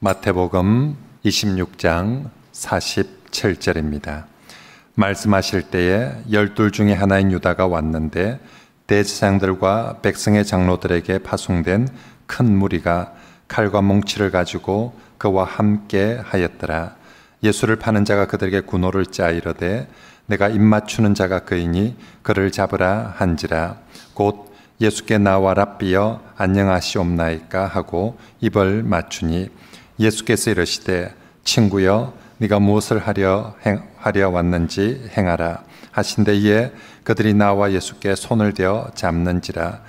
마태복음 26장 47절입니다. 말씀하실 때에 12 중에 하나인 유다가 왔는데 대제사장들과 백성의 장로들에게 파송된 큰 무리가 칼과 몽치를 가지고 그와 함께 하였더라. 예수를 파는 자가 그들에게 군호를 짜 이르되 내가 입맞추는 자가 그이니 그를 잡으라 한지라. 곧 예수께 나와 랍비여 안녕하시옵나이까 하고 입을 맞추니 예수께서 이르시되 친구여 네가 무엇을 하려 왔는지 행하라 하신데 이에 그들이 나와 예수께 손을 대어 잡는지라.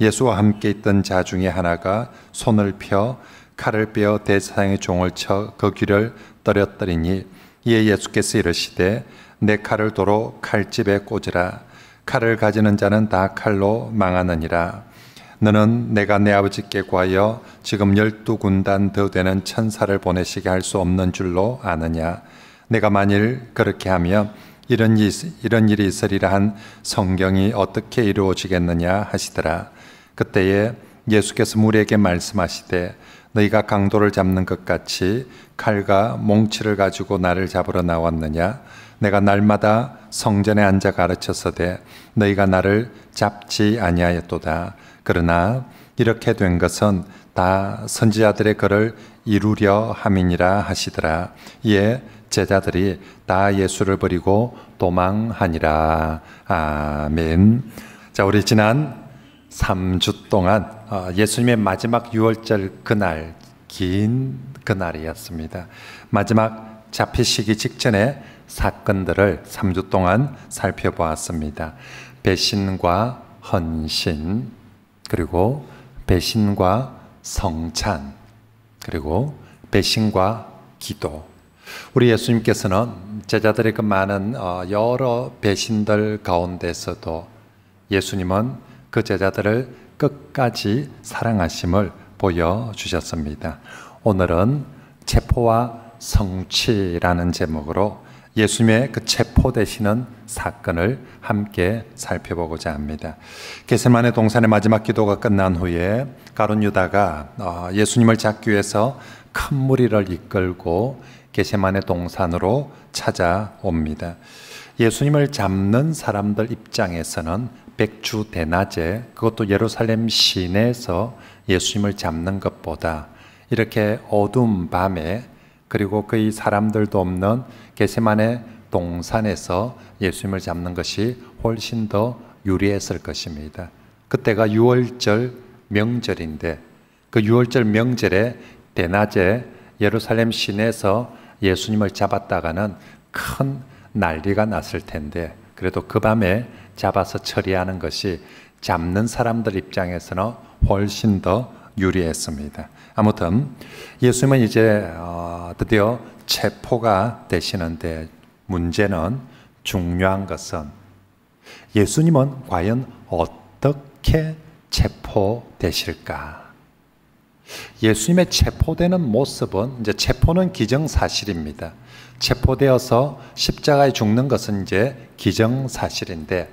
예수와 함께 있던 자 중에 하나가 손을 펴 칼을 빼어 대제사장의 종을 쳐 그 귀를 떨어뜨리니 이에 예수께서 이르시되 내 칼을 도로 칼집에 꽂으라. 칼을 가지는 자는 다 칼로 망하느니라. 너는 내가 내 아버지께 구하여 지금 12군단 더 되는 천사를 보내시게 할 수 없는 줄로 아느냐. 내가 만일 그렇게 하면 이런 일이 있으리라 한 성경이 어떻게 이루어지겠느냐 하시더라. 그때에 예수께서 무리에게 말씀하시되 너희가 강도를 잡는 것 같이 칼과 몽치를 가지고 나를 잡으러 나왔느냐. 내가 날마다 성전에 앉아 가르쳤으되 너희가 나를 잡지 아니하였도다. 그러나 이렇게 된 것은 다 선지자들의 글을 이루려 함이니라 하시더라. 이에 제자들이 다 예수를 버리고 도망하니라. 아멘. 자, 우리 지난 3주 동안 예수님의 마지막 유월절 그날, 긴 그날이었습니다. 마지막 잡히시기 직전에 사건들을 3주 동안 살펴보았습니다. 배신과 헌신, 그리고 배신과 성찬, 그리고 배신과 기도. 우리 예수님께서는 제자들의 그 많은 여러 배신들 가운데서도 예수님은 그 제자들을 끝까지 사랑하심을 보여주셨습니다. 오늘은 체포와 성취라는 제목으로 예수님의 그 체포되시는 사건을 함께 살펴보고자 합니다. 겟세마네 동산의 마지막 기도가 끝난 후에 가룟 유다가 예수님을 잡기 위해서 큰 무리를 이끌고 겟세마네 동산으로 찾아옵니다. 예수님을 잡는 사람들 입장에서는 백주 대낮에, 그것도 예루살렘 시내에서 예수님을 잡는 것보다 이렇게 어두운 밤에, 그리고 거의 사람들도 없는 겟세마네 동산에서 예수님을 잡는 것이 훨씬 더 유리했을 것입니다. 그때가 유월절 명절인데 그 유월절 명절에 대낮에 예루살렘 시내에서 예수님을 잡았다가는 큰 난리가 났을 텐데, 그래도 그 밤에 잡아서 처리하는 것이 잡는 사람들 입장에서는 훨씬 더 유리했습니다. 아무튼 예수님은 이제 드디어 체포가 되시는데, 문제는, 중요한 것은 예수님은 과연 어떻게 체포되실까? 예수님의 체포되는 모습은, 이제 체포는 기정사실입니다. 체포되어서 십자가에 죽는 것은 이제 기정사실인데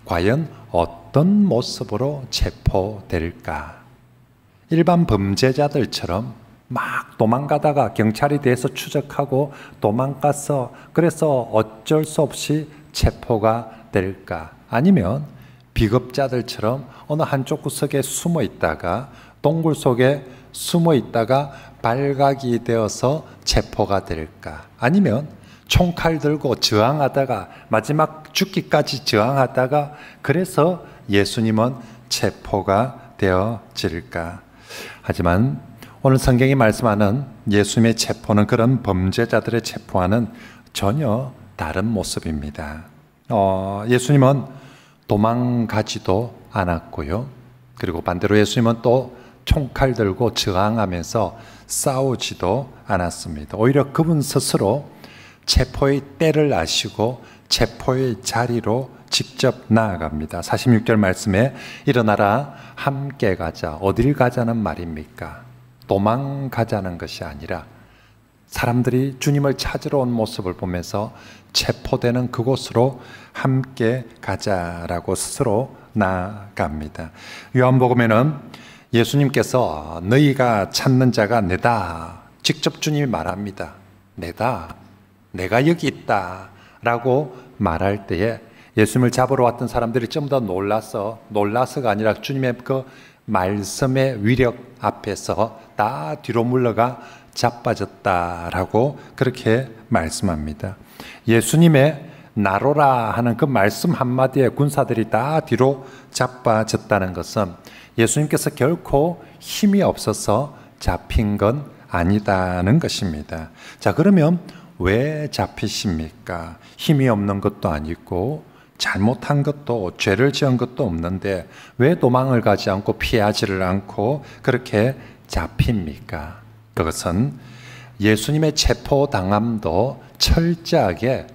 과연 어떤 모습으로 체포될까? 일반 범죄자들처럼 막 도망가다가 경찰이 돼서 추적하고 도망가서 그래서 어쩔 수 없이 체포가 될까? 아니면 비겁자들처럼 어느 한쪽 구석에 숨어 있다가, 동굴 속에 숨어 있다가 발각이 되어서 체포가 될까? 아니면 총칼 들고 저항하다가 마지막 죽기까지 저항하다가 그래서 예수님은 체포가 되어질까? 하지만 오늘 성경이 말씀하는 예수님의 체포는 그런 범죄자들의 체포와는 전혀 다른 모습입니다. 예수님은 도망가지도 않았고요. 그리고 반대로 예수님은 또 총칼 들고 저항하면서 싸우지도 않았습니다. 오히려 그분 스스로 체포의 때를 아시고 체포의 자리로 직접 나아갑니다. 46절 말씀에 일어나라 함께 가자. 어딜 가자는 말입니까? 도망가자는 것이 아니라 사람들이 주님을 찾으러 온 모습을 보면서 체포되는 그곳으로 함께 가자라고 스스로 나아갑니다. 요한복음에는 예수님께서 너희가 찾는 자가 내다, 직접 주님이 말합니다. 내가 여기 있다 라고 말할 때에 예수님을 잡으러 왔던 사람들이 좀 더 놀라서가 아니라 주님의 그 말씀의 위력 앞에서 다 뒤로 물러가 자빠졌다라고 그렇게 말씀합니다. 예수님의 나로라 하는 그 말씀 한마디에 군사들이 다 뒤로 자빠졌다는 것은 예수님께서 결코 힘이 없어서 잡힌 건 아니다는 것입니다. 자, 그러면 왜 잡히십니까? 힘이 없는 것도 아니고 잘못한 것도 죄를 지은 것도 없는데 왜 도망을 가지 않고 피하지를 않고 그렇게 잡힙니까? 그것은 예수님의 체포당함도 철저하게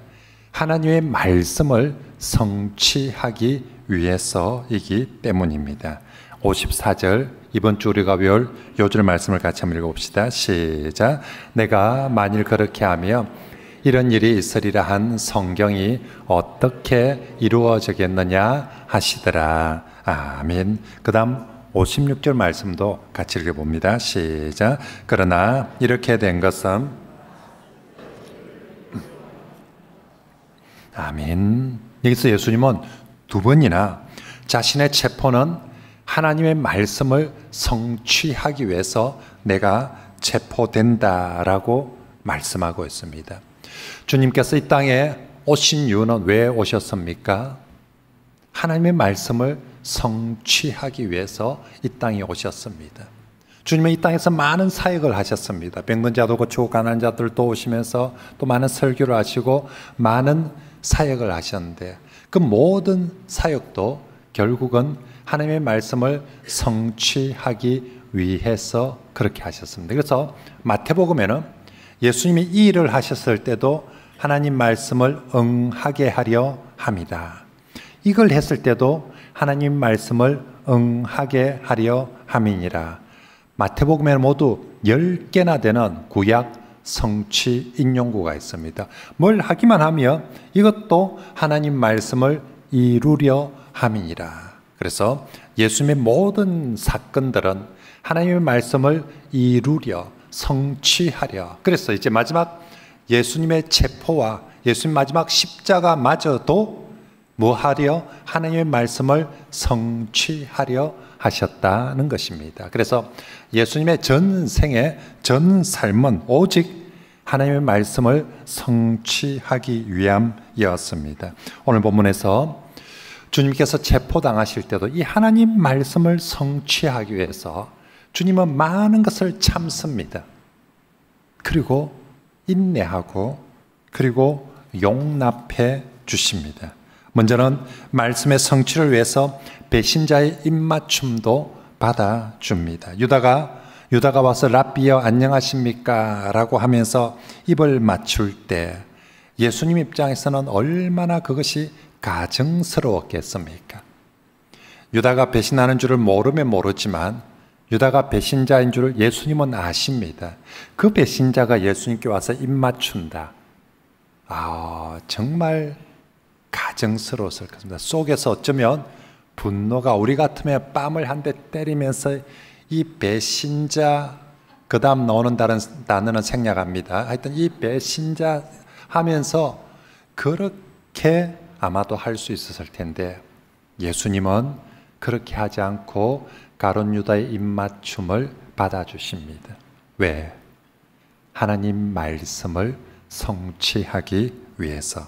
하나님의 말씀을 성취하기 위해서이기 때문입니다. 54절 이번 주 우리가 배울 요절 말씀을 같이 한번 읽어봅시다. 시작. 내가 만일 그렇게 하며 이런 일이 있으리라 한 성경이 어떻게 이루어지겠느냐 하시더라. 아멘. 그 다음 56절 말씀도 같이 읽어봅니다. 시작. 그러나 이렇게 된 것은 아멘. 여기서 예수님은 두 번이나 자신의 체포는 하나님의 말씀을 성취하기 위해서 내가 체포된다라고 말씀하고 있습니다. 주님께서 이 땅에 오신 이유는 왜 오셨습니까? 하나님의 말씀을 성취하기 위해서 이 땅에 오셨습니다. 주님은 이 땅에서 많은 사역을 하셨습니다. 병든 자도 고치고 가난한 자들 도우시면서 또 많은 설교를 하시고 많은 사역을 하셨는데 그 모든 사역도 결국은 하나님의 말씀을 성취하기 위해서 그렇게 하셨습니다. 그래서 마태복음에는 예수님이 이 일을 하셨을 때도 하나님 말씀을 응하게 하려 함이다. 이걸 했을 때도 하나님 말씀을 응하게 하려 함이니라. 마태복음에는 모두 10개나 되는 구약 성취 인용구가 있습니다. 뭘 하기만 하면 이것도 하나님 말씀을 이루려 함이니라. 그래서 예수님의 모든 사건들은 하나님의 말씀을 이루려 성취하려. 그래서 이제 마지막 예수님의 체포와 예수님 마지막 십자가마저도 뭐 하려? 하나님의 말씀을 성취하려 하셨다는 것입니다. 그래서 예수님의 전 생애, 전 삶은 오직 하나님의 말씀을 성취하기 위함이었습니다. 오늘 본문에서 주님께서 체포당하실 때도 이 하나님 말씀을 성취하기 위해서 주님은 많은 것을 참습니다. 그리고 인내하고 그리고 용납해 주십니다. 먼저는 말씀의 성취를 위해서 배신자의 입맞춤도 받아줍니다. 유다가 와서 랍비여 안녕하십니까? 라고 하면서 입을 맞출 때 예수님 입장에서는 얼마나 그것이 가증스러웠겠습니까? 유다가 배신하는 줄을 모르면 모르지만 유다가 배신자인 줄을 예수님은 아십니다. 그 배신자가 예수님께 와서 입맞춘다. 정말 가증스러웠을 것입니다. 속에서 어쩌면 분노가 우리 같으면 뺨을 한 대 때리면서 이 배신자, 그 다음 나오는 다른 단어는 생략합니다. 하여튼 이 배신자 하면서 그렇게 아마도 할 수 있었을 텐데 예수님은 그렇게 하지 않고 가룟 유다의 입맞춤을 받아주십니다. 왜? 하나님 말씀을 성취하기 위해서.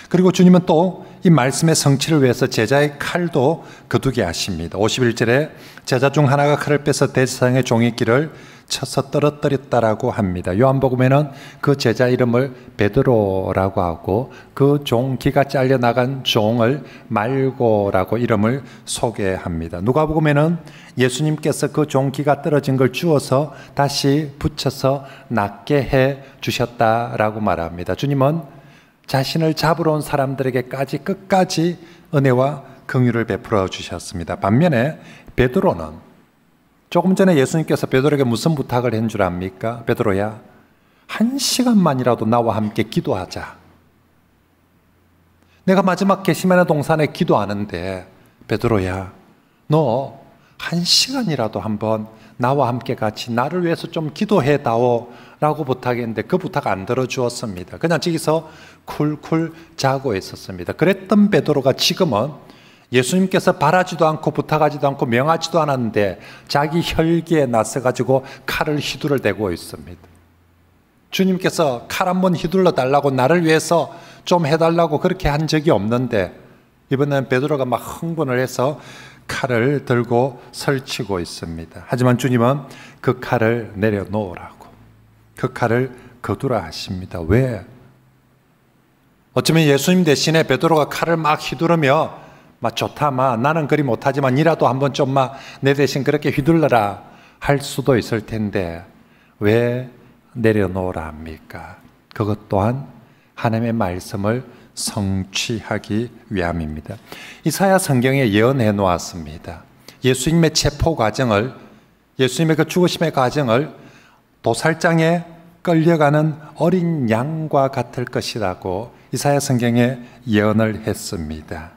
그리고 주님은 또 이 말씀의 성취를 위해서 제자의 칼도 거두게 하십니다. 51절에 제자 중 하나가 칼을 빼서 대제사장의 종의 귀를 쳐서 떨어뜨렸다라고 합니다. 요한복음에는 그 제자 이름을 베드로라고 하고 그 종 귀가 잘려나간 종을 말고라고 이름을 소개합니다. 누가복음에는 예수님께서 그 종 귀가 떨어진 걸 주워서 다시 붙여서 낫게 해 주셨다라고 말합니다. 주님은 자신을 잡으러 온 사람들에게까지 끝까지 은혜와 긍휼을 베풀어 주셨습니다. 반면에 베드로는 조금 전에 예수님께서 베드로에게 무슨 부탁을 한 줄 압니까? 베드로야, 1시간만이라도 나와 함께 기도하자. 내가 마지막 겟세마네 동산에 기도하는데 베드로야, 너 1시간이라도 한번 나와 함께 같이 나를 위해서 좀 기도해 다오 라고 부탁했는데 그 부탁 안 들어주었습니다. 그냥 저기서 쿨쿨 자고 있었습니다. 그랬던 베드로가 지금은 예수님께서 바라지도 않고 부탁하지도 않고 명하지도 않았는데 자기 혈기에 나서가지고 칼을 휘두르대고 있습니다. 주님께서 칼 한번 휘둘러 달라고 나를 위해서 좀 해달라고 그렇게 한 적이 없는데 이번엔 베드로가 막 흥분을 해서 칼을 들고 설치고 있습니다. 하지만 주님은 그 칼을 내려놓으라고, 그 칼을 거두라 하십니다. 왜? 어쩌면 예수님 대신에 베드로가 칼을 막 휘두르며 막 좋다, 나는 그리 못하지만 이라도 한번 좀 내 대신 그렇게 휘둘러라 할 수도 있을 텐데 왜 내려놓으라 합니까? 그것 또한 하나님의 말씀을 성취하기 위함입니다. 이사야 성경에 예언해 놓았습니다. 예수님의 체포 과정을, 예수님의 그 죽으심의 과정을 도살장에 끌려가는 어린 양과 같을 것이라고 이사야 성경에 예언을 했습니다.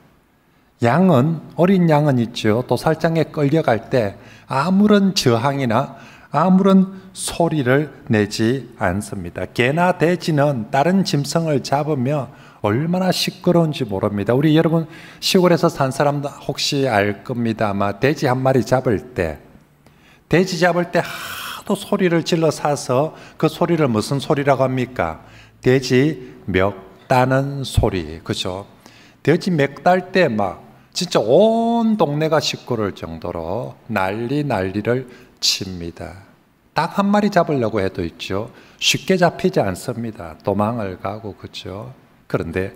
양은, 어린 양은 있죠. 도살장에 끌려갈 때 아무런 저항이나 아무런 소리를 내지 않습니다. 개나 돼지는 다른 짐승을 잡으며 얼마나 시끄러운지 모릅니다. 우리 여러분 시골에서 산 사람도 혹시 알 겁니다. 아마 돼지 한 마리 잡을 때, 돼지 잡을 때 하도 소리를 질러 사서 그 소리를 무슨 소리라고 합니까? 돼지 멱 따는 소리, 그죠? 돼지 멱 딸 때 진짜 온 동네가 시끄러울 정도로 난리를 칩니다. 닭 한 마리 잡으려고 해도 있죠. 쉽게 잡히지 않습니다. 도망을 가고, 그죠? 그런데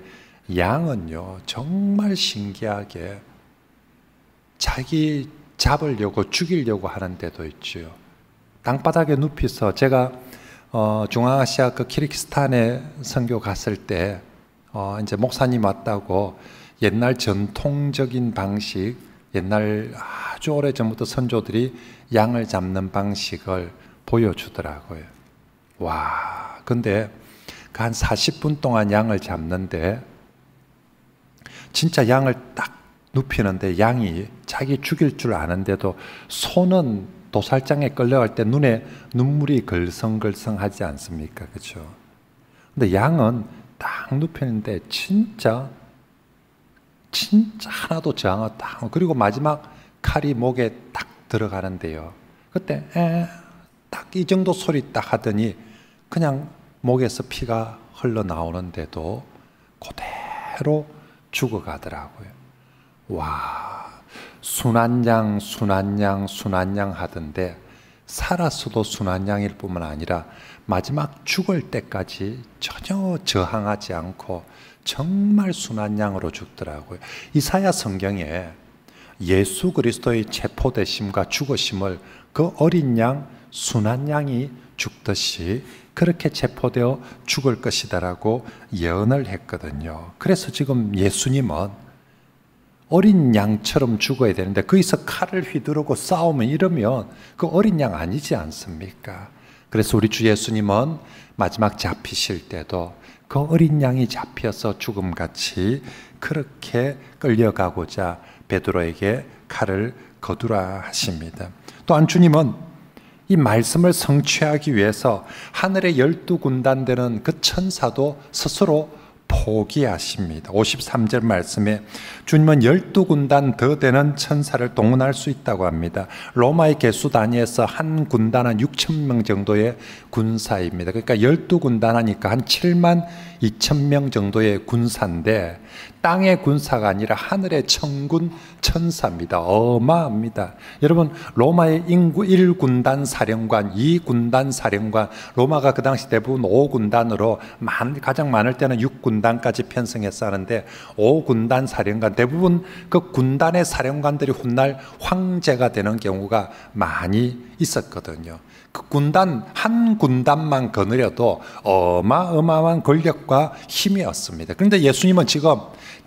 양은요, 정말 신기하게 자기 잡으려고 죽이려고 하는 데도 있죠. 땅바닥에 눕혀서 제가 중앙아시아 그 키르기스탄에 선교 갔을 때 이제 목사님 왔다고 옛날 전통적인 방식, 옛날 아주 오래전부터 선조들이 양을 잡는 방식을 보여주더라고요. 와, 근데 그 한 40분 동안 양을 잡는데 진짜 양을 딱 눕히는데 양이 자기 죽일 줄 아는데도 손은 도살장에 끌려갈 때 눈에 눈물이 걸성걸성하지 않습니까? 그렇죠? 근데 양은 딱 눕히는데 진짜 하나도 저항을 딱 하고, 그리고 마지막 칼이 목에 딱 들어가는데요. 그때 딱 이 정도 소리 딱 하더니 그냥 목에서 피가 흘러나오는데도 그대로 죽어가더라고요. 와, 순한 양 하던데 살았어도 순한 양일 뿐만 아니라 마지막 죽을 때까지 전혀 저항하지 않고 정말 순한 양으로 죽더라고요. 이사야 성경에 예수 그리스도의 체포되심과 죽으심을 그 어린 양, 순한 양이 죽듯이 그렇게 체포되어 죽을 것이다라고 예언을 했거든요. 그래서 지금 예수님은 어린 양처럼 죽어야 되는데 거기서 칼을 휘두르고 싸우면 이러면 그 어린 양 아니지 않습니까? 그래서 우리 주 예수님은 마지막 잡히실 때도 그 어린 양이 잡혀서 죽음같이 그렇게 끌려가고자 베드로에게 칼을 거두라 하십니다. 또한 주님은 이 말씀을 성취하기 위해서 하늘의 12군단 되는 그 천사도 스스로 포기하십니다. 53절 말씀에 주님은 12군단 더 되는 천사를 동원할 수 있다고 합니다. 로마의 개수 단위에서 한 군단은 6,000명 정도의 군사입니다. 그러니까 12군단 하니까 한 7만 2천 명 정도의 군사인데 땅의 군사가 아니라 하늘의 천군 천사입니다. 어마합니다. 여러분, 로마의 인구 1군단 사령관, 2군단 사령관, 로마가 그 당시 대부분 5군단으로 가장 많을 때는 6군단까지 편성해서 하는데 5군단 사령관, 대부분 그 군단의 사령관들이 훗날 황제가 되는 경우가 많이 있었거든요. 그 군단, 한 군단만 거느려도 어마어마한 권력과 힘이었습니다. 그런데 예수님은 지금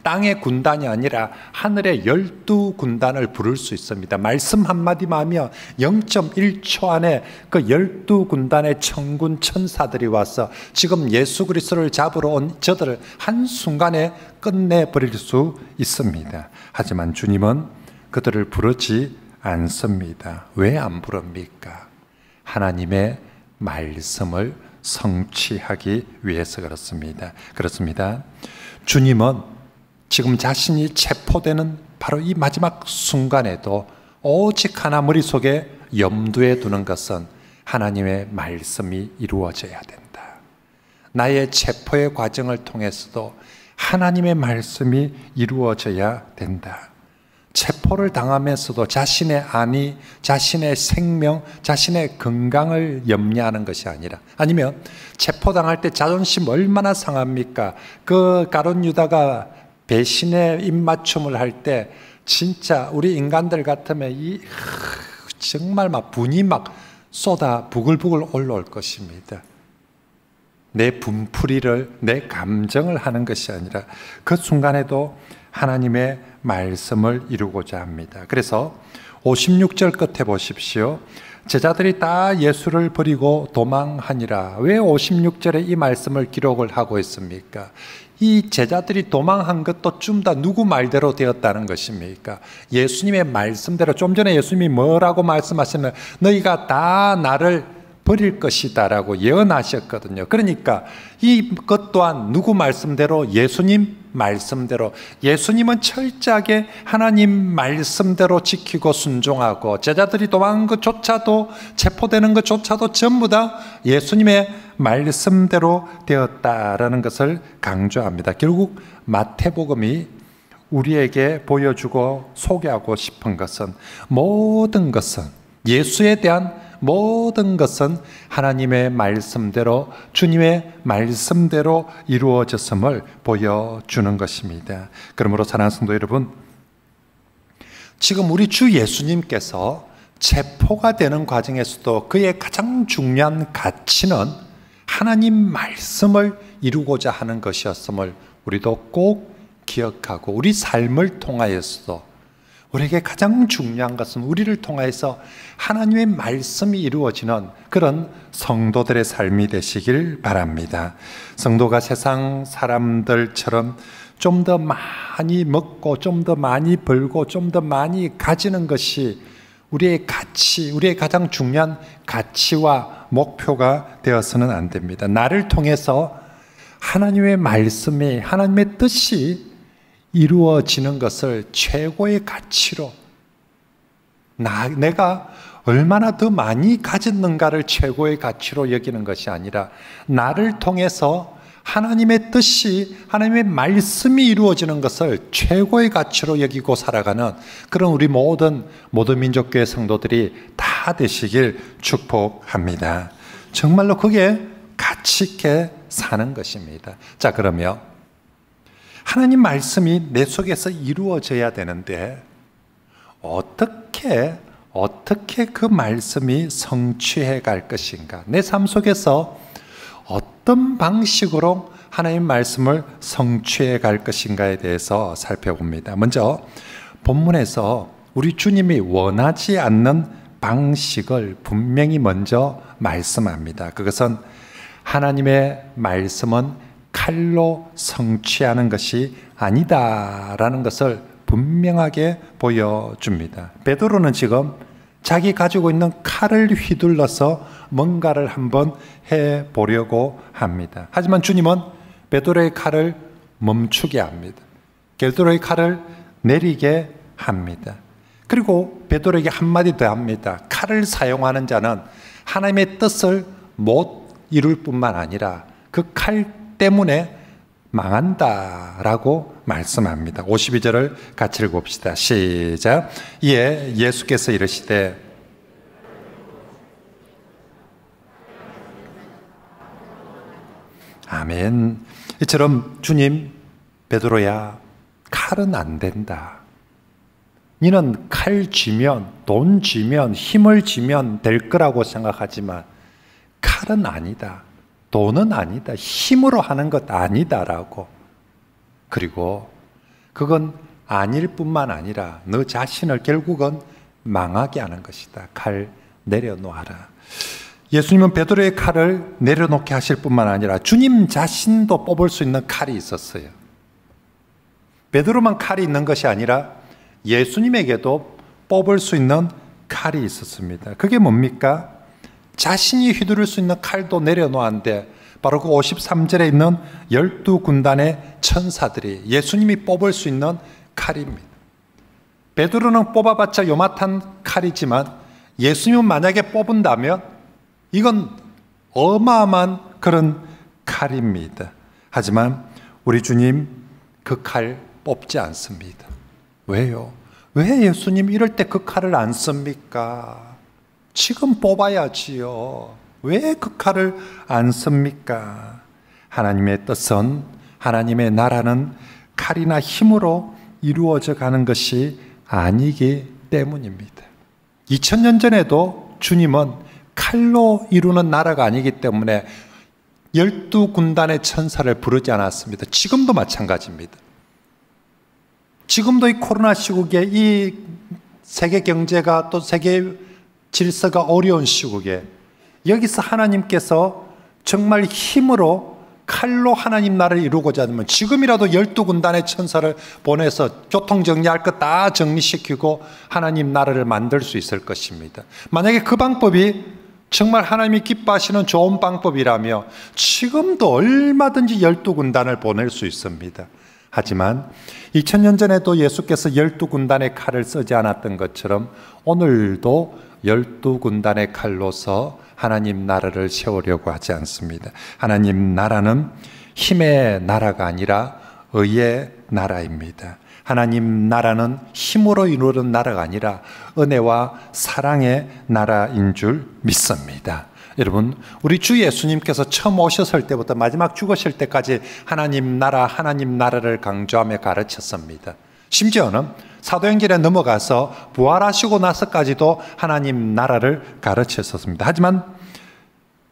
땅의 군단이 아니라 하늘의 12군단을 부를 수 있습니다. 말씀 한마디만 하면 0.1초 안에 그 12군단의 천군 천사들이 와서 지금 예수 그리스도를 잡으러 온 저들을 한순간에 끝내버릴 수 있습니다. 하지만 주님은 그들을 부르지 않습니다. 왜 안 부릅니까? 하나님의 말씀을 성취하기 위해서 그렇습니다. 주님은 지금 자신이 체포되는 바로 이 마지막 순간에도 오직 하나 머릿속에 염두에 두는 것은 하나님의 말씀이 이루어져야 된다. 나의 체포의 과정을 통해서도 하나님의 말씀이 이루어져야 된다. 체포를 당하면서도 자신의 안위, 자신의 생명, 자신의 건강을 염려하는 것이 아니라, 아니면 체포당할 때 자존심 얼마나 상합니까? 그 가룟 유다가 배신의 입맞춤을 할 때 진짜 우리 인간들 같으면 정말 막 분이 막 쏟아 부글부글 올라올 것입니다. 내 분풀이를, 내 감정을 하는 것이 아니라 그 순간에도 하나님의 말씀을 이루고자 합니다. 그래서 56절 끝에 보십시오. 제자들이 다 예수를 버리고 도망하니라. 왜 56절에 이 말씀을 기록을 하고 있습니까? 이 제자들이 도망한 것도 좀 다 누구 말대로 되었다는 것입니까? 예수님의 말씀대로. 좀 전에 예수님이 뭐라고 말씀하셨나요? 너희가 다 나를 버릴 것이다 라고 예언하셨거든요. 그러니까 이것 또한 누구 말씀대로? 예수님 말씀대로. 예수님은 철저하게 하나님 말씀대로 지키고 순종하고, 제자들이 도망한 것조차도, 체포되는 것조차도 전부 다 예수님의 말씀대로 되었다라는 것을 강조합니다. 결국 마태복음이 우리에게 보여주고 소개하고 싶은 것은, 모든 것은, 예수에 대한 모든 것은 하나님의 말씀대로, 주님의 말씀대로 이루어졌음을 보여주는 것입니다. 그러므로 사랑하는 성도 여러분, 지금 우리 주 예수님께서 체포가 되는 과정에서도 그의 가장 중요한 가치는 하나님 말씀을 이루고자 하는 것이었음을 우리도 꼭 기억하고, 우리 삶을 통하여서도 우리에게 가장 중요한 것은 우리를 통해서 하나님의 말씀이 이루어지는 그런 성도들의 삶이 되시길 바랍니다. 성도가 세상 사람들처럼 좀 더 많이 먹고, 좀 더 많이 벌고, 좀 더 많이 가지는 것이 우리의 가치, 우리의 가장 중요한 가치와 목표가 되어서는 안 됩니다. 나를 통해서 하나님의 말씀이, 하나님의 뜻이 이루어지는 것을 최고의 가치로, 내가 얼마나 더 많이 가졌는가를 최고의 가치로 여기는 것이 아니라, 나를 통해서 하나님의 뜻이, 하나님의 말씀이 이루어지는 것을 최고의 가치로 여기고 살아가는 그런 우리 모든 민족교회 성도들이 다 되시길 축복합니다. 정말로 그게 가치 있게 사는 것입니다. 자, 그러면 하나님 말씀이 내 속에서 이루어져야 되는데 어떻게 그 말씀이 성취해 갈 것인가? 내 삶 속에서 어떤 방식으로 하나님 말씀을 성취해 갈 것인가에 대해서 살펴봅니다. 먼저 본문에서 우리 주님이 원하지 않는 방식을 분명히 먼저 말씀합니다. 그것은 하나님의 말씀은 칼로 성취하는 것이 아니다라는 것을 분명하게 보여줍니다. 베드로는 지금 자기 가지고 있는 칼을 휘둘러서 뭔가를 한번 해보려고 합니다. 하지만 주님은 베드로의 칼을 멈추게 합니다. 베드로의 칼을 내리게 합니다. 그리고 베드로에게 한마디 더 합니다. 칼을 사용하는 자는 하나님의 뜻을 못 이룰 뿐만 아니라 그 칼 때문에 망한다라고 말씀합니다. 52절을 같이 읽어봅시다. 시작. 이에 예수께서 이르시되 아멘. 이처럼 주님, 베드로야, 칼은 안 된다. 너는 칼 쥐면, 돈 쥐면, 힘을 쥐면 될 거라고 생각하지만 칼은 아니다. 돈은 아니다. 힘으로 하는 것 아니다라고. 그리고 그건 아닐 뿐만 아니라 너 자신을 결국은 망하게 하는 것이다. 칼 내려놓아라. 예수님은 베드로의 칼을 내려놓게 하실 뿐만 아니라 주님 자신도 뽑을 수 있는 칼이 있었어요. 베드로만 칼이 있는 것이 아니라 예수님에게도 뽑을 수 있는 칼이 있었습니다. 그게 뭡니까? 자신이 휘두를 수 있는 칼도 내려놓았는데 바로 그 53절에 있는 12군단의 천사들이 예수님이 뽑을 수 있는 칼입니다. 베드로는 뽑아봤자 요만한 칼이지만 예수님은 만약에 뽑은다면 이건 어마어마한 그런 칼입니다. 하지만 우리 주님 그 칼 뽑지 않습니다. 왜요? 왜 예수님 이럴 때 그 칼을 안 씁니까? 지금 뽑아야지요. 왜 그 칼을 안 씁니까? 하나님의 뜻은, 하나님의 나라는 칼이나 힘으로 이루어져 가는 것이 아니기 때문입니다. 2000년 전에도 주님은 칼로 이루는 나라가 아니기 때문에 12군단의 천사를 부르지 않았습니다. 지금도 마찬가지입니다. 지금도 이 코로나 시국에 이 세계 경제가 또 세계 질서가 어려운 시국에 여기서 하나님께서 정말 힘으로 칼로 하나님 나라를 이루고자 하면 지금이라도 12군단의 천사를 보내서 교통정리할 것 다 정리시키고 하나님 나라를 만들 수 있을 것입니다. 만약에 그 방법이 정말 하나님이 기뻐하시는 좋은 방법이라며 지금도 얼마든지 12군단을 보낼 수 있습니다. 하지만 2000년 전에도 예수께서 12군단의 칼을 쓰지 않았던 것처럼 오늘도 12군단의 칼로서 하나님 나라를 세우려고 하지 않습니다. 하나님 나라는 힘의 나라가 아니라 의의 나라입니다. 하나님 나라는 힘으로 이루는 나라가 아니라 은혜와 사랑의 나라인 줄 믿습니다. 여러분, 우리 주 예수님께서 처음 오셨을 때부터 마지막 죽으실 때까지 하나님 나라를 강조하며 가르쳤습니다. 심지어는 사도행전에 넘어가서 부활하시고 나서까지도 하나님 나라를 가르쳤었습니다. 하지만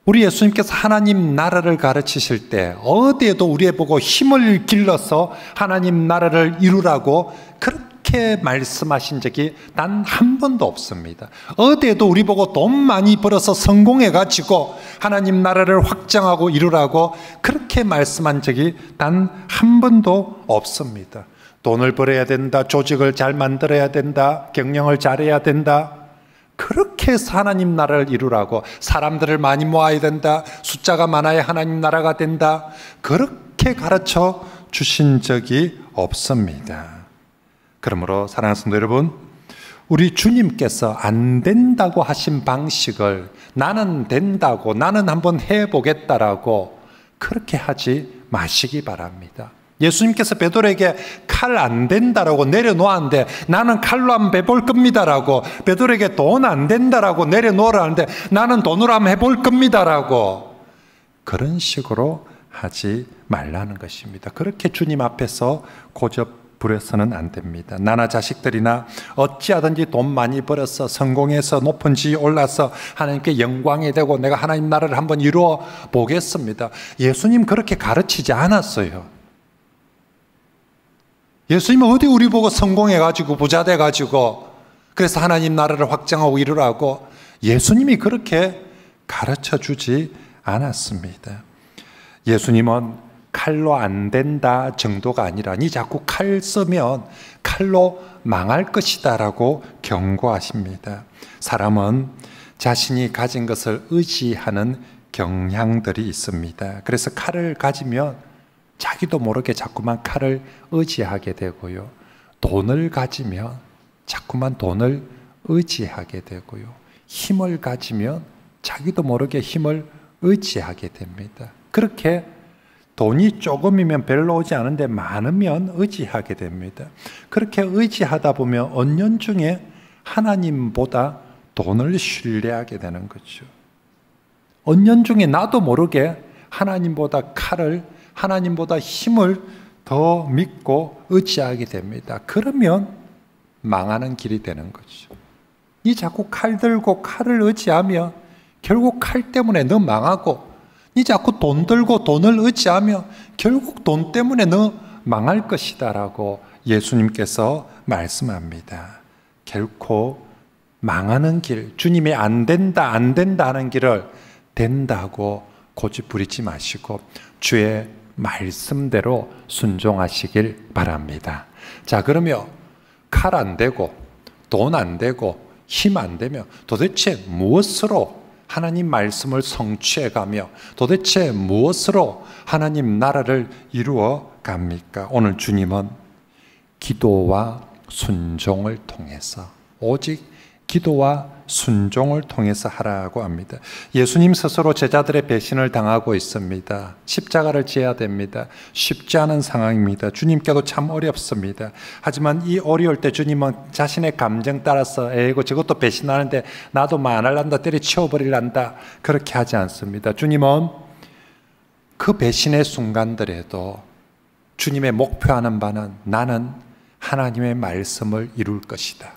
우리 예수님께서 하나님 나라를 가르치실 때 어디에도 우리에 보고 힘을 길러서 하나님 나라를 이루라고 그렇게 말씀하신 적이 단 한 번도 없습니다. 어디에도 우리 보고 돈 많이 벌어서 성공해가지고 하나님 나라를 확장하고 이루라고 그렇게 말씀한 적이 단 한 번도 없습니다. 돈을 벌어야 된다, 조직을 잘 만들어야 된다, 경영을 잘해야 된다, 그렇게 해서 하나님 나라를 이루라고, 사람들을 많이 모아야 된다, 숫자가 많아야 하나님 나라가 된다, 그렇게 가르쳐 주신 적이 없습니다. 그러므로 사랑하는 성도 여러분, 우리 주님께서 안 된다고 하신 방식을 나는 된다고, 나는 한번 해보겠다라고 그렇게 하지 마시기 바랍니다. 예수님께서 베드로에게 칼 안 된다라고 내려놓았는데 나는 칼로 한번 해볼 겁니다라고, 베드로에게 돈 안 된다라고 내려놓으라는데 나는 돈으로 한번 해볼 겁니다라고, 그런 식으로 하지 말라는 것입니다. 그렇게 주님 앞에서 고접 부려서는 안 됩니다. 나나 자식들이나 어찌하든지 돈 많이 벌어서 성공해서 높은 지위에 올라서 하나님께 영광이 되고 내가 하나님 나라를 한번 이루어 보겠습니다. 예수님 그렇게 가르치지 않았어요. 예수님은 어디 우리 보고 성공해가지고 부자 돼가지고 그래서 하나님 나라를 확장하고 이루라고, 예수님이 그렇게 가르쳐 주지 않았습니다. 예수님은 칼로 안 된다 정도가 아니라 니 자꾸 칼 쓰면 칼로 망할 것이다 라고 경고하십니다. 사람은 자신이 가진 것을 의지하는 경향들이 있습니다. 그래서 칼을 가지면 자기도 모르게 자꾸만 칼을 의지하게 되고요. 돈을 가지면 자꾸만 돈을 의지하게 되고요. 힘을 가지면 자기도 모르게 힘을 의지하게 됩니다. 그렇게 돈이 조금이면 별로 오지 않은데 많으면 의지하게 됩니다. 그렇게 의지하다 보면 은연중에 하나님보다 돈을 신뢰하게 되는 거죠. 은연중에 나도 모르게 하나님보다 힘을 더 믿고 의지하게 됩니다. 그러면 망하는 길이 되는 거죠. 이 자꾸 칼 들고 칼을 의지하면 결국 칼 때문에 너 망하고, 니 자꾸 돈 들고 돈을 의지하며 결국 돈 때문에 너 망할 것이다 라고 예수님께서 말씀합니다. 결코 망하는 길, 주님이 안 된다 하는 길을 된다고 고집부리지 마시고 주의 말씀대로 순종하시길 바랍니다. 자, 그러면 칼 안 되고 돈 안 되고 힘 안 되며 도대체 무엇으로 하나님 말씀을 성취해가며 도대체 무엇으로 하나님 나라를 이루어 갑니까? 오늘 주님은 기도와 순종을 통해서, 오직 기도와 순종을 통해서 하라고 합니다. 예수님 스스로 제자들의 배신을 당하고 있습니다. 십자가를 지어야 됩니다. 쉽지 않은 상황입니다. 주님께도 참 어렵습니다. 하지만 이 어려울 때 주님은 자신의 감정 따라서 에이고 저것도 배신하는데 나도 만할란다, 때려치워버릴란다, 그렇게 하지 않습니다. 주님은 그 배신의 순간들에도 주님의 목표하는 바는 나는 하나님의 말씀을 이룰 것이다.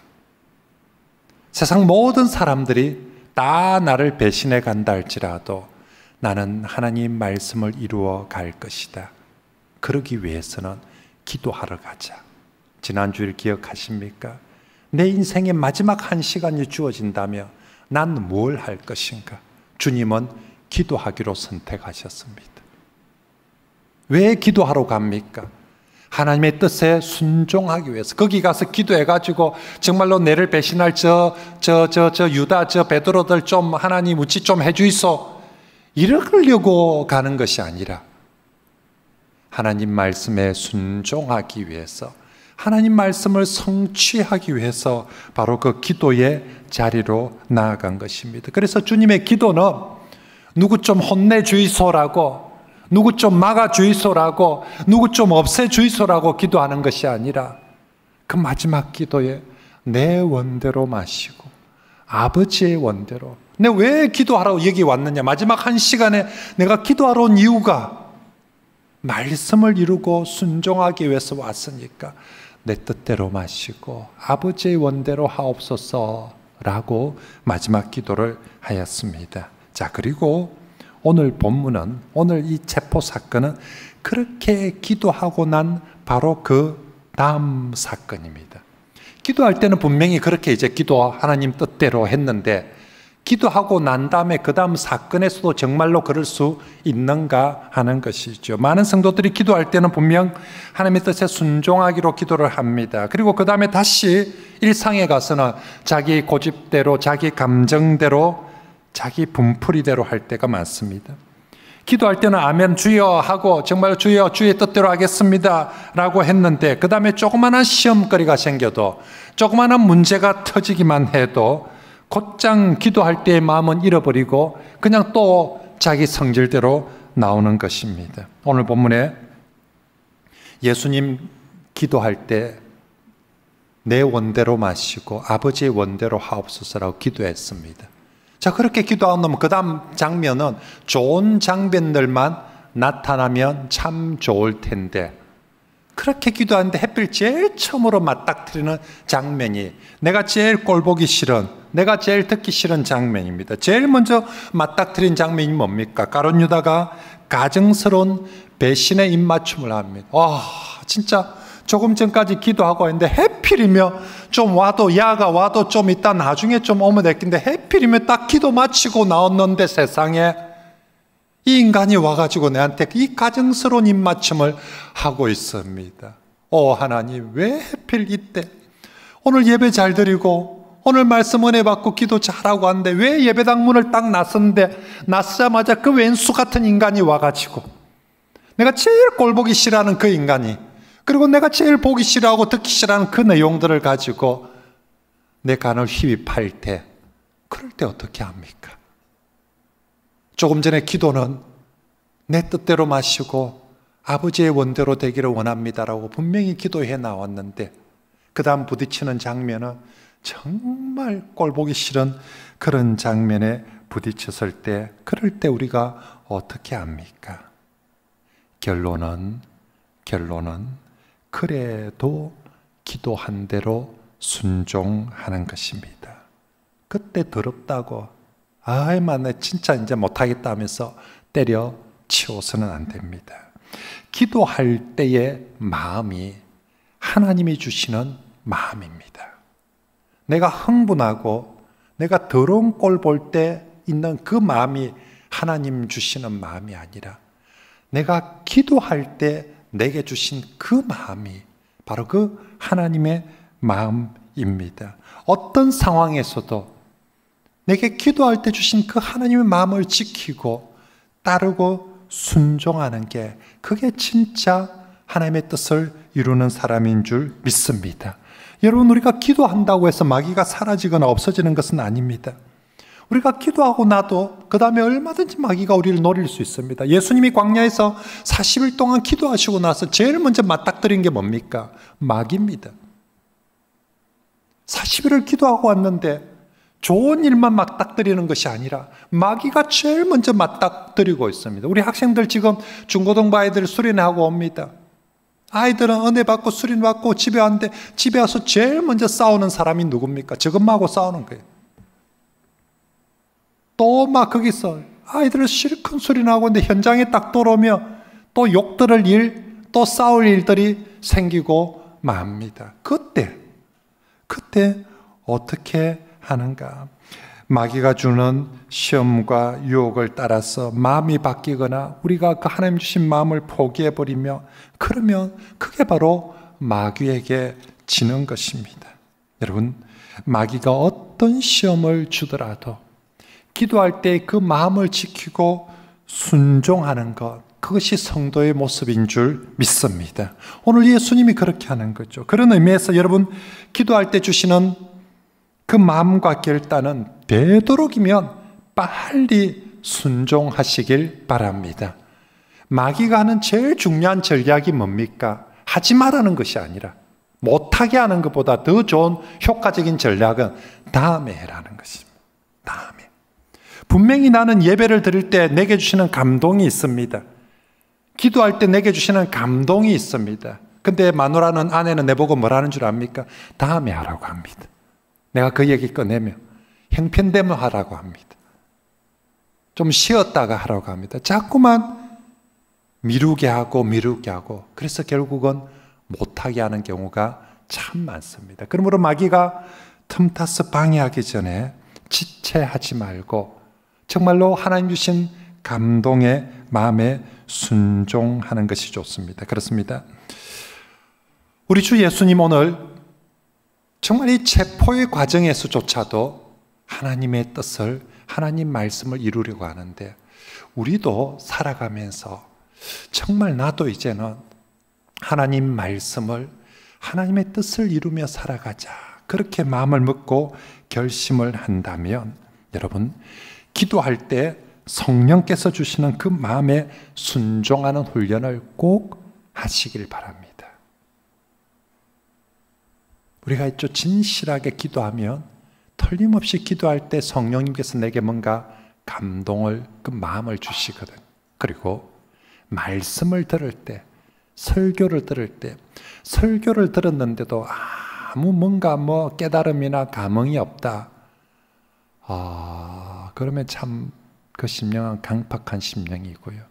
세상 모든 사람들이 다 나를 배신해 간다 할지라도 나는 하나님 말씀을 이루어 갈 것이다. 그러기 위해서는 기도하러 가자. 지난주일 기억하십니까? 내 인생의 마지막 한 시간이 주어진다면 난 뭘 할 것인가? 주님은 기도하기로 선택하셨습니다. 왜 기도하러 갑니까? 하나님의 뜻에 순종하기 위해서. 거기 가서 기도해가지고 정말로 내를 배신할 저 유다, 저 베드로들 좀 하나님 우치 좀 해주이소, 이러려고 가는 것이 아니라 하나님 말씀에 순종하기 위해서, 하나님 말씀을 성취하기 위해서 바로 그 기도의 자리로 나아간 것입니다. 그래서 주님의 기도는 누구 좀 혼내주이소라고, 누구 좀 막아주이소라고, 누구 좀 없애주이소라고 기도하는 것이 아니라 그 마지막 기도에 내 원대로 마시고 아버지의 원대로. 내가 왜 기도하라고 여기 왔느냐? 마지막 한 시간에 내가 기도하러 온 이유가 말씀을 이루고 순종하기 위해서 왔으니까 내 뜻대로 마시고 아버지의 원대로 하옵소서라고 마지막 기도를 하였습니다. 자, 그리고 오늘 본문은, 오늘 이 체포 사건은 그렇게 기도하고 난 바로 그 다음 사건입니다. 기도할 때는 분명히 그렇게 이제 기도 하나님 뜻대로 했는데, 기도하고 난 다음에 그 다음 사건에서도 정말로 그럴 수 있는가 하는 것이죠. 많은 성도들이 기도할 때는 분명 하나님의 뜻에 순종하기로 기도를 합니다. 그리고 그 다음에 다시 일상에 가서는 자기 고집대로, 자기 감정대로, 자기 분풀이대로 할 때가 많습니다. 기도할 때는 아멘 주여 하고 정말 주여 주의 뜻대로 하겠습니다 라고 했는데, 그 다음에 조그마한 시험거리가 생겨도, 조그마한 문제가 터지기만 해도 곧장 기도할 때의 마음은 잃어버리고 그냥 또 자기 성질대로 나오는 것입니다. 오늘 본문에 예수님 기도할 때 내 원대로 마시고 아버지의 원대로 하옵소서라고 기도했습니다. 자, 그렇게 기도하고 나면 그 다음 장면은 좋은 장면들만 나타나면 참 좋을 텐데, 그렇게 기도하는데 하필 제일 처음으로 맞닥뜨리는 장면이 내가 제일 꼴보기 싫은, 내가 제일 듣기 싫은 장면입니다. 제일 먼저 맞닥뜨린 장면이 뭡니까? 가룟 유다가 가증스러운 배신의 입맞춤을 합니다. 진짜 조금 전까지 기도하고 있는데 해필이며 좀 와도, 야가 와도 좀 이따 나중에 좀 오면 됐긴데 해필이며 딱 기도 마치고 나왔는데 세상에 이 인간이 와가지고 내한테 이 가증스러운 입맞춤을 하고 있습니다. 하나님, 왜 해필 이때 오늘 예배 잘 드리고 오늘 말씀 은혜 받고 기도 잘하고 하는데 왜 예배당 문을 딱 나서자마자 그 왼수 같은 인간이 와가지고, 내가 제일 꼴보기 싫어하는 그 인간이, 그리고 내가 제일 보기 싫어하고 듣기 싫어하는 그 내용들을 가지고 내 간을 휘입할 때, 그럴 때 어떻게 합니까? 조금 전에 기도는 내 뜻대로 마시고 아버지의 원대로 되기를 원합니다라고 분명히 기도해 나왔는데, 그 다음 부딪히는 장면은 정말 꼴보기 싫은 그런 장면에 부딪혔을 때, 그럴 때 우리가 어떻게 합니까? 결론은 그래도 기도한 대로 순종하는 것입니다. 그때 더럽다고 나 진짜 이제 못하겠다 하면서 때려치워서는 안 됩니다. 기도할 때의 마음이 하나님이 주시는 마음입니다. 내가 흥분하고 내가 더러운 꼴 볼 때 있는 그 마음이 하나님 주시는 마음이 아니라, 내가 기도할 때 내게 주신 그 마음이 바로 그 하나님의 마음입니다. 어떤 상황에서도 내게 기도할 때 주신 그 하나님의 마음을 지키고 따르고 순종하는 게 그게 진짜 하나님의 뜻을 이루는 사람인 줄 믿습니다. 여러분, 우리가 기도한다고 해서 마귀가 사라지거나 없어지는 것은 아닙니다. 우리가 기도하고 나도 그 다음에 얼마든지 마귀가 우리를 노릴 수 있습니다. 예수님이 광야에서 40일 동안 기도하시고 나서 제일 먼저 맞닥뜨린 게 뭡니까? 마귀입니다. 40일을 기도하고 왔는데 좋은 일만 맞닥뜨리는 것이 아니라 마귀가 제일 먼저 맞닥뜨리고 있습니다. 우리 학생들 지금 중고등부 아이들 수련하고 옵니다. 아이들은 은혜 받고 수련 받고 집에 왔는데 집에 와서 제일 먼저 싸우는 사람이 누굽니까? 저것하고 싸우는 거예요. 또 막 거기서 아이들을 실컷 수련하고 있는데 현장에 딱 들어오면 또 욕 들을 일, 또 싸울 일들이 생기고 맙니다. 그때 어떻게 하는가? 마귀가 주는 시험과 유혹을 따라서 마음이 바뀌거나 우리가 그 하나님 주신 마음을 포기해버리며 그러면 그게 바로 마귀에게 지는 것입니다. 여러분, 마귀가 어떤 시험을 주더라도 기도할 때 그 마음을 지키고 순종하는 것, 그것이 성도의 모습인 줄 믿습니다. 오늘 예수님이 그렇게 하는 거죠. 그런 의미에서 여러분, 기도할 때 주시는 그 마음과 결단은 되도록이면 빨리 순종하시길 바랍니다. 마귀가 하는 제일 중요한 전략이 뭡니까? 하지 말라는 것이 아니라 못하게 하는 것보다 더 좋은 효과적인 전략은 다음에 해라는 것입니다. 다음에. 분명히 나는 예배를 드릴 때 내게 주시는 감동이 있습니다. 기도할 때 내게 주시는 감동이 있습니다. 근데 마누라는, 아내는 내보고 뭐라는 줄 압니까? 다음에 하라고 합니다. 내가 그 얘기 꺼내면 형편되면 하라고 합니다. 좀 쉬었다가 하라고 합니다. 자꾸만 미루게 하고 그래서 결국은 못하게 하는 경우가 참 많습니다. 그러므로 마귀가 틈타서 방해하기 전에 지체하지 말고 정말로 하나님 주신 감동의 마음에 순종하는 것이 좋습니다. 그렇습니다. 우리 주 예수님 오늘 정말 이 체포의 과정에서조차도 하나님의 뜻을, 하나님 말씀을 이루려고 하는데 우리도 살아가면서 정말 나도 이제는 하나님 말씀을, 하나님의 뜻을 이루며 살아가자, 그렇게 마음을 먹고 결심을 한다면 여러분, 기도할 때 성령께서 주시는 그 마음에 순종하는 훈련을 꼭 하시길 바랍니다. 우리가 있죠, 진실하게 기도하면 틀림없이 기도할 때 성령님께서 내게 뭔가 감동을, 그 마음을 주시거든. 그리고 말씀을 들을 때, 설교를 들을 때, 설교를 들었는데도 아무 뭔가 깨달음이나 감흥이 없다. 그러면 참 그 심령은 강팍한 심령이고요.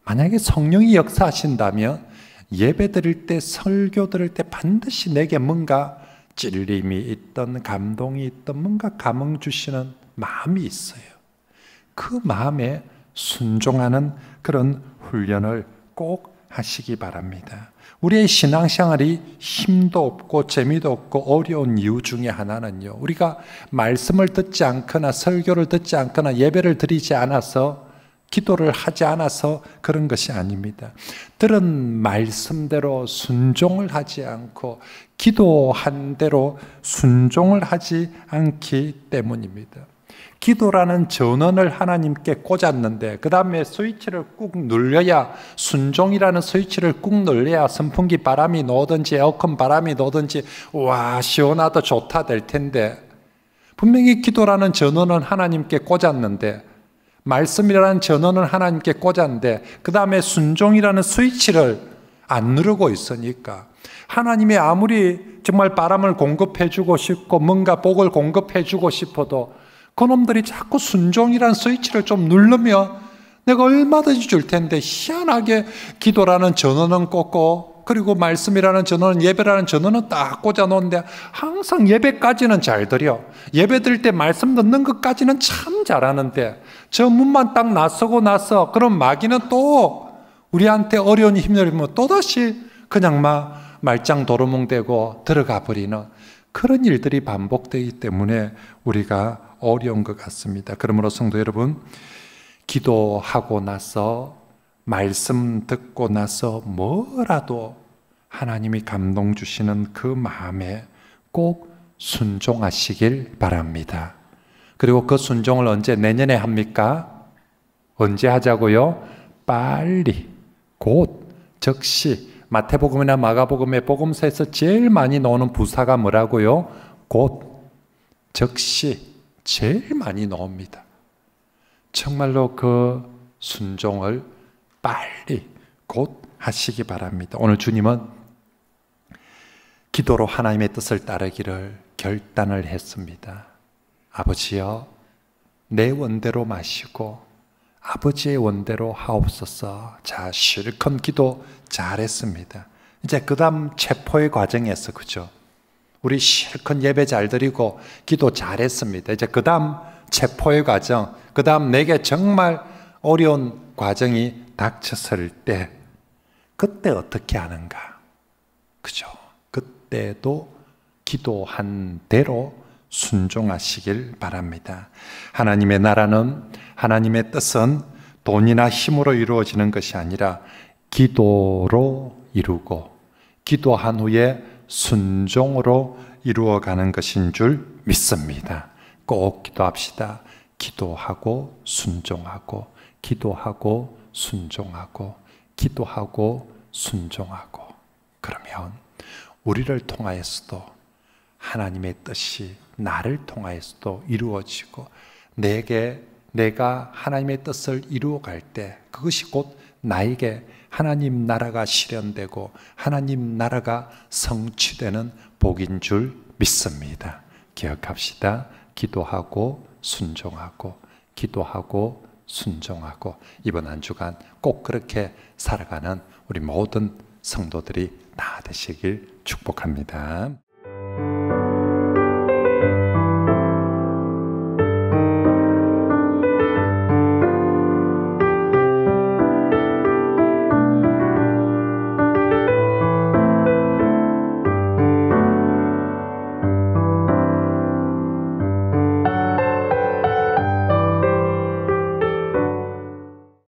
만약에 성령이 역사하신다면 예배 드릴 때, 설교 들을 때 반드시 내게 뭔가 찔림이 있던, 감동이 있던, 뭔가 감흥 주시는 마음이 있어요. 그 마음에 순종하는 그런 훈련을 꼭 하시기 바랍니다. 우리의 신앙생활이 힘도 없고 재미도 없고 어려운 이유 중에 하나는요, 우리가 말씀을 듣지 않거나 설교를 듣지 않거나 예배를 드리지 않아서, 기도를 하지 않아서 그런 것이 아닙니다. 들은 말씀대로 순종을 하지 않고 기도한 대로 순종을 하지 않기 때문입니다. 기도라는 전원을 하나님께 꽂았는데 그 다음에 스위치를 꾹 눌려야, 순종이라는 스위치를 꾹 눌려야 선풍기 바람이 넣든지 에어컨 바람이 넣든지 와 시원하다 좋다 될 텐데, 분명히 기도라는 전원은 하나님께 꽂았는데, 말씀이라는 전원은 하나님께 꽂았는데 그 다음에 순종이라는 스위치를 안 누르고 있으니까 하나님이 아무리 정말 바람을 공급해 주고 싶고 뭔가 복을 공급해 주고 싶어도 그놈들이 자꾸 순종이라는 스위치를 좀 누르면 내가 얼마든지 줄 텐데, 희한하게 기도라는 전원은 꽂고 그리고 말씀이라는 전원은, 예배라는 전원은 딱 꽂아 놓는데 항상 예배까지는 잘 드려, 예배 드릴 때 말씀 듣는 것까지는 참 잘하는데 저 문만 딱 나서고 나서 그럼 마귀는 또 우리한테 어려운 힘을 들면 또다시 그냥 말짱 도루묵되고 들어가 버리는 그런 일들이 반복되기 때문에 우리가 어려운 것 같습니다. 그러므로 성도 여러분, 기도하고 나서 말씀 듣고 나서 뭐라도 하나님이 감동 주시는 그 마음에 꼭 순종하시길 바랍니다. 그리고 그 순종을 언제, 내년에 합니까? 언제 하자고요? 빨리, 곧, 즉시. 마태복음이나 마가복음의 복음서에서 제일 많이 나오는 부사가 뭐라고요? 곧, 즉시, 제일 많이 나옵니다. 정말로 그 순종을 빨리, 곧 하시기 바랍니다. 오늘 주님은 기도로 하나님의 뜻을 따르기를 결단을 했습니다. 아버지여, 내 원대로 마시고 아버지의 원대로 하옵소서. 자, 실컷 기도 잘했습니다. 이제 그 다음 체포의 과정에서, 그죠? 우리 실컷 예배 잘 드리고 기도 잘했습니다. 이제 그 다음 체포의 과정, 그 다음 내게 정말 어려운 과정이 닥쳤을 때, 그때 어떻게 하는가? 그죠? 그때도 기도한 대로 순종하시길 바랍니다. 하나님의 나라는, 하나님의 뜻은 돈이나 힘으로 이루어지는 것이 아니라 기도로 이루고 기도한 후에 순종으로 이루어가는 것인 줄 믿습니다. 꼭 기도합시다. 기도하고 순종하고, 기도하고 순종하고, 기도하고 순종하고. 그러면 우리를 통하여서도 하나님의 뜻이 나를 통하여서도 이루어지고, 내가 하나님의 뜻을 이루어갈 때 그것이 곧 나에게 하나님 나라가 실현되고 하나님 나라가 성취되는 복인 줄 믿습니다. 기억합시다. 기도하고 순종하고, 기도하고 순종하고, 이번 한 주간 꼭 그렇게 살아가는 우리 모든 성도들이 다 되시길 축복합니다.